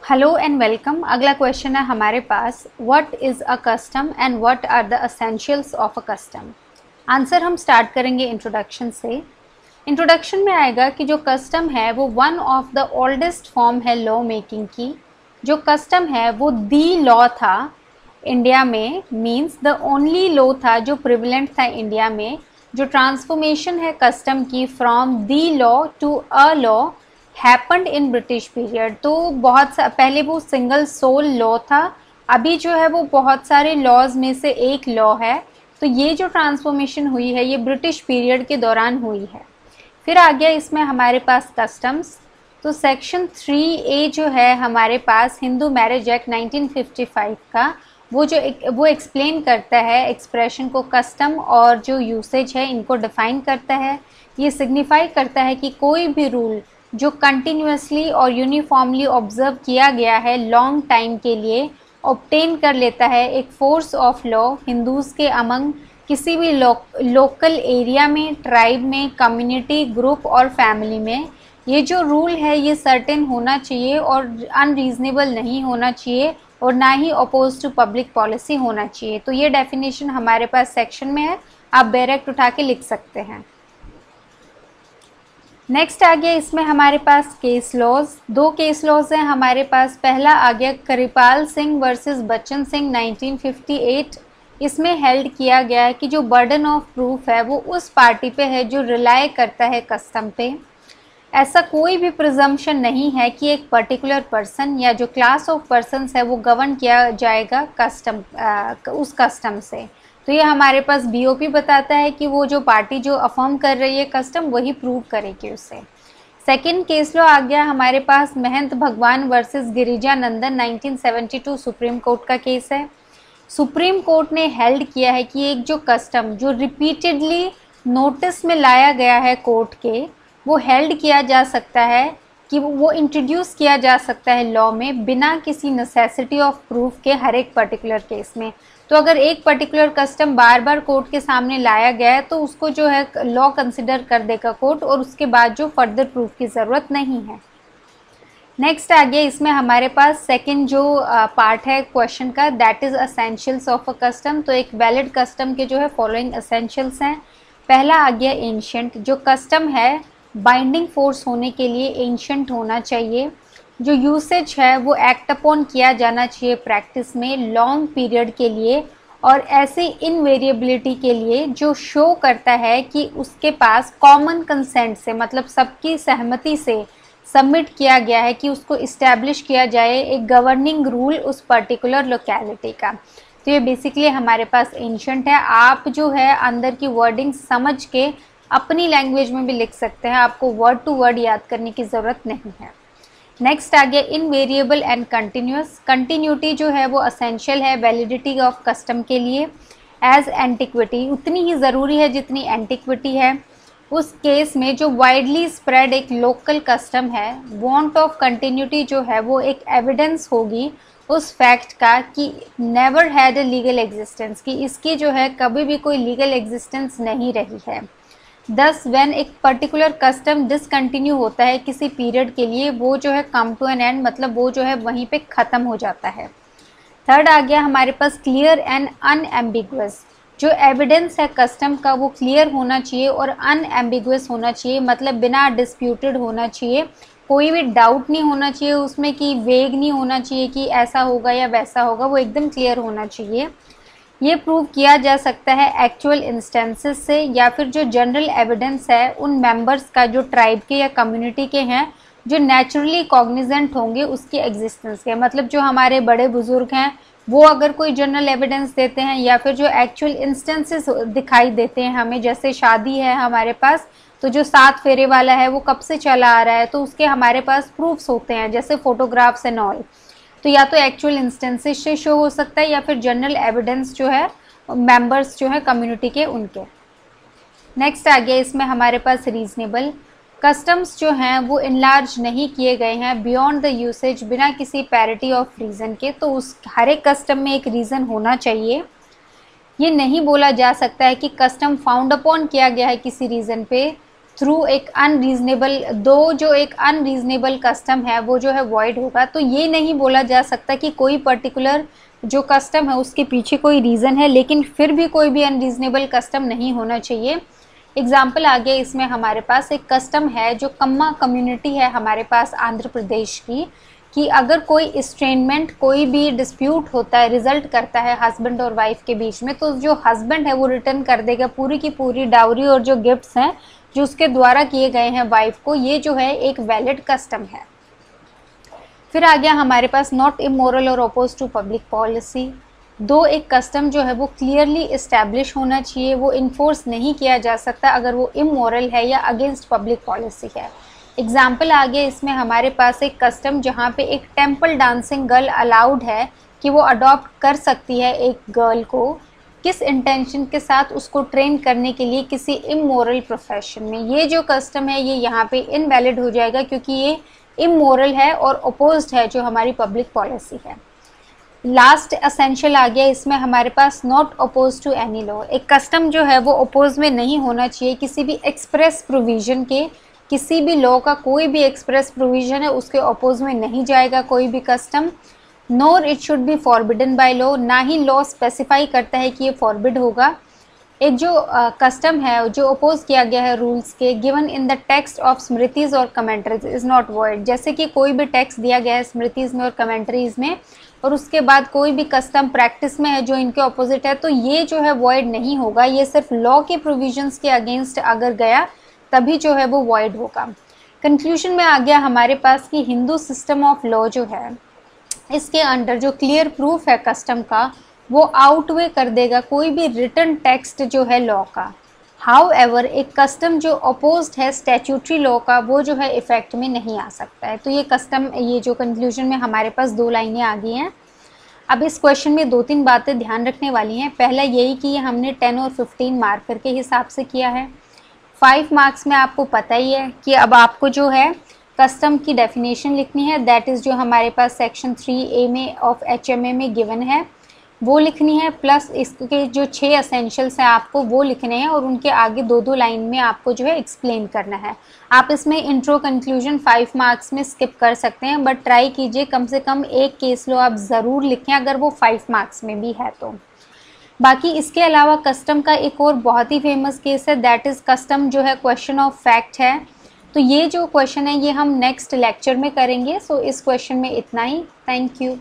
Hello and welcome. अगला question है हमारे पास, what is a custom and what are the essentials of a custom. Answer हम start करेंगे इंट्रोडक्शन से। इंट्रोडक्शन में आएगा कि जो कस्टम है वो one of the oldest form है लॉ मेकिंग की। जो कस्टम है वो दी लॉ था इंडिया में, मीन्स द ओनली लॉ था जो प्रिविलेंट था इंडिया में। जो ट्रांसफॉर्मेशन है कस्टम की from the law to a law happened in British period. तो बहुत पहले वो सिंगल सोल लॉ था, अभी जो है वो बहुत सारे लॉज में से एक लॉ है। तो ये जो ट्रांसफॉर्मेशन हुई है ये ब्रिटिश पीरियड के दौरान हुई है। फिर आ गया इसमें हमारे पास कस्टम्स। तो सेक्शन 3A जो है हमारे पास हिंदू मैरिज एक्ट 1955 का, वो एक्सप्लेन करता है एक्सप्रेशन को, कस्टम और जो यूसेज है इनको डिफाइन करता है। ये सिग्निफाई करता है कि कोई भी रूल जो कंटिन्यूसली और यूनिफॉर्मली ऑब्जर्व किया गया है लॉन्ग टाइम के लिए, ऑब्टेन कर लेता है एक फोर्स ऑफ लॉ हिंदूज़ के अमंग किसी भी लोकल एरिया में, ट्राइब में, कम्युनिटी, ग्रुप और फैमिली में। ये जो रूल है ये सर्टेन होना चाहिए और अनरीजनेबल नहीं होना चाहिए और ना ही अपोज टू पब्लिक पॉलिसी होना चाहिए। तो ये डेफिनेशन हमारे पास सेक्शन में है, आप डायरेक्ट उठा के लिख सकते हैं। नेक्स्ट आ गया इसमें हमारे पास केस लॉज। दो केस लॉज हैं हमारे पास। पहला आ गया कृपाल सिंह वर्सेस बच्चन सिंह 1958। इसमें हेल्ड किया गया है कि जो बर्डन ऑफ प्रूफ है वो उस पार्टी पे है जो रिलाय करता है कस्टम पे। ऐसा कोई भी प्रिजम्पशन नहीं है कि एक पर्टिकुलर पर्सन या जो क्लास ऑफ पर्सन्स है वो गवर्न किया जाएगा उस कस्टम से। तो ये हमारे पास बीओपी बताता है कि वो जो पार्टी जो अफर्म कर रही है कस्टम वही प्रूव करेगी उसे। सेकंड केस लॉ आ गया हमारे पास महंत भगवान वर्सेस गिरिजा नंदन 1972 सुप्रीम कोर्ट का केस है। सुप्रीम कोर्ट ने हेल्ड किया है कि एक जो कस्टम जो रिपीटेडली नोटिस में लाया गया है कोर्ट के, वो हेल्ड किया जा सकता है कि वो इंट्रोड्यूस किया जा सकता है लॉ में बिना किसी नेसेसिटी ऑफ प्रूफ के हर एक पर्टिकुलर केस में। तो अगर एक पर्टिकुलर कस्टम बार बार कोर्ट के सामने लाया गया है तो उसको जो है लॉ कंसिडर कर देगा कोर्ट और उसके बाद जो फर्दर प्रूफ की ज़रूरत नहीं है। नेक्स्ट आ गया इसमें हमारे पास सेकंड जो पार्ट है क्वेश्चन का, that is essentials of a custom. तो एक वैलिड कस्टम के जो है फॉलोइंग एसेंशियल्स हैं। पहला आ गया एंशिएंट। जो कस्टम है बाइंडिंग फोर्स होने के लिए एंशिएंट होना चाहिए। जो यूसेज है वो एक्ट अपॉन किया जाना चाहिए प्रैक्टिस में लॉन्ग पीरियड के लिए और ऐसी इनवेरिएबिलिटी के लिए जो शो करता है कि उसके पास कॉमन कंसेंट से, मतलब सबकी सहमति से सबमिट किया गया है कि उसको इस्टेब्लिश किया जाए एक गवर्निंग रूल उस पर्टिकुलर लोकेलिटी का। तो ये बेसिकली हमारे पास एंशिएंट है। आप जो है अंदर की वर्डिंग समझ के अपनी लैंग्वेज में भी लिख सकते हैं, आपको वर्ड टू वर्ड याद करने की ज़रूरत नहीं है। नेक्स्ट आ गया इनवेरिएबल एंड कंटिन्यूस। कंटिन्यूटी जो है वो असेंशियल है वैलिडिटी ऑफ कस्टम के लिए। एज एंटिक्विटी उतनी ही ज़रूरी है जितनी एंटिक्विटी है। उस केस में जो वाइडली स्प्रेड एक लोकल कस्टम है, वांट ऑफ कंटिन्यूटी जो है वो एक एविडेंस होगी उस फैक्ट का कि never had a legal existence, कि इसकी जो है कभी भी कोई लीगल एग्जिस्टेंस नहीं रही है। दस व्हेन एक पर्टिकुलर कस्टम डिसकंटिन्यू होता है किसी पीरियड के लिए, वो जो है कम टू एन एंड, मतलब वो जो है वहीं पे ख़त्म हो जाता है। थर्ड आ गया हमारे पास क्लियर एंड अनएम्बिगुअस। जो एविडेंस है कस्टम का वो क्लियर होना चाहिए और अनएम्बिगुअस होना चाहिए, मतलब बिना डिस्प्यूटेड होना चाहिए, कोई भी डाउट नहीं होना चाहिए उसमें, कि वेग नहीं होना चाहिए कि ऐसा होगा या वैसा होगा, वो एकदम क्लियर होना चाहिए। ये प्रूव किया जा सकता है एक्चुअल इंस्टेंसेस से या फिर जो जनरल एविडेंस है उन मेंबर्स का जो ट्राइब के या कम्युनिटी के हैं जो नेचुरली कॉग्निजेंट होंगे उसकी एग्जिस्टेंस के। मतलब जो हमारे बड़े बुजुर्ग हैं वो अगर कोई जनरल एविडेंस देते हैं या फिर जो एक्चुअल इंस्टेंसेस दिखाई देते हैं हमें, जैसे शादी है हमारे पास तो जो 7 फेरे वाला है वो कब से चला आ रहा है, तो उसके हमारे पास प्रूफ्स होते हैं जैसे फोटोग्राफ्स एंड ऑल। तो या तो एक्चुअल इंस्टेंसेस से शो हो सकता है या फिर जनरल एविडेंस जो है मेंबर्स जो है कम्युनिटी के उनके। नेक्स्ट आ गया इसमें हमारे पास रीजनेबल। कस्टम्स जो हैं वो इनलार्ज नहीं किए गए हैं बियॉन्ड द यूसेज, बिना किसी पैरिटी ऑफ रीज़न के। तो उस हर एक कस्टम में एक रीज़न होना चाहिए। ये नहीं बोला जा सकता है कि कस्टम फाउंड अपॉन किया गया है किसी रीज़न पे थ्रू एक अनरीजनेबल, दो जो एक अनरीजनेबल कस्टम है वो जो है वॉइड होगा। तो ये नहीं बोला जा सकता कि कोई पर्टिकुलर जो कस्टम है उसके पीछे कोई रीज़न है, लेकिन फिर भी कोई भी अनरीजनेबल कस्टम नहीं होना चाहिए। एग्जाम्पल आ गया इसमें हमारे पास एक कस्टम है जो कम्मा कम्युनिटी है हमारे पास आंध्र प्रदेश की, कि अगर कोई स्ट्रेनमेंट, कोई भी डिस्प्यूट होता है, रिजल्ट करता है हस्बैंड और वाइफ के बीच में, तो जो हस्बैंड है वो रिटर्न कर देगा पूरी की पूरी डाउरी और जो गिफ्ट्स हैं जो उसके द्वारा किए गए हैं वाइफ को। ये जो है एक वैलिड कस्टम है। फिर आ गया हमारे पास नॉट इमोरल और अपोज टू पब्लिक पॉलिसी। दो एक कस्टम जो है वो क्लियरली इस्टेब्लिश होना चाहिए, वो इन्फोर्स नहीं किया जा सकता अगर वो इमोरल है या अगेंस्ट पब्लिक पॉलिसी है। एग्जाम्पल आ गया इसमें हमारे पास एक कस्टम जहाँ पे एक टेम्पल डांसिंग गर्ल अलाउड है कि वो अडॉप्ट कर सकती है एक गर्ल को, किस इंटेंशन के साथ, उसको ट्रेन करने के लिए किसी इमोरल प्रोफेशन में। ये जो कस्टम है ये यहाँ पे इनवैलिड हो जाएगा क्योंकि ये इमोरल है और अपोज्ड है जो हमारी पब्लिक पॉलिसी है। लास्ट एसेंशियल आ गया इसमें हमारे पास not oppose to any law. एक कस्टम जो है वो अपोज में नहीं होना चाहिए किसी भी एक्सप्रेस प्रोविजन के, किसी भी लॉ का कोई भी एक्सप्रेस प्रोविजन है उसके अपोज में नहीं जाएगा कोई भी custom. NOR it should be forbidden by law, ना ही लॉ स्पेसिफाई करता है कि ये फॉरबिड होगा। एक जो कस्टम है जो अपोज किया गया है रूल्स के, given in the text of smritis और कमेंट्रीज इज नॉट वॉइड। जैसे कि कोई भी टेक्स्ट दिया गया है स्मृतिज में और कमेंट्रीज में और उसके बाद कोई भी कस्टम प्रैक्टिस में है जो इनके ऑपोजिट है, तो ये जो है वॉइड नहीं होगा। ये सिर्फ लॉ के प्रोविजंस के अगेंस्ट अगर गया तभी जो है वो वॉइड होगा। कंक्लूजन में आ गया हमारे पास कि हिंदू सिस्टम ऑफ लॉ जो है इसके अंडर जो क्लियर प्रूफ है कस्टम का वो आउटवे कर देगा कोई भी रिटन टेक्स्ट जो है लॉ का। हाउएवर एक कस्टम जो अपोज्ड है स्टैट्यूटरी लॉ का वो जो है इफेक्ट में नहीं आ सकता है। तो ये कस्टम, ये जो कंक्लूजन में हमारे पास दो लाइनें आ गई हैं। अब इस क्वेश्चन में दो तीन बातें ध्यान रखने वाली हैं। पहला यही कि ये हमने 10 और 15 मार्कर के हिसाब से किया है। 5 मार्क्स में आपको पता ही है कि अब आपको जो है कस्टम की डेफिनेशन लिखनी है, दैट इज़ जो हमारे पास सेक्शन 3A में ऑफ HMA में गिवन है वो लिखनी है, प्लस इसके जो 6 एसेंशियल्स हैं आपको वो लिखने हैं और उनके आगे 2-2 लाइन में आपको जो है एक्सप्लेन करना है। आप इसमें इंट्रो कंक्लूजन 5 मार्क्स में स्किप कर सकते हैं, बट ट्राई कीजिए कम से कम एक केस लो आप ज़रूर लिखें अगर वो 5 मार्क्स में भी है तो। बाकी इसके अलावा कस्टम का एक और बहुत ही फेमस केस है, दैट इज़ कस्टम जो है क्वेश्चन ऑफ फैक्ट है। तो ये जो क्वेश्चन है ये हम नेक्स्ट लेक्चर में करेंगे। सो इस क्वेश्चन में इतना ही। Thank you.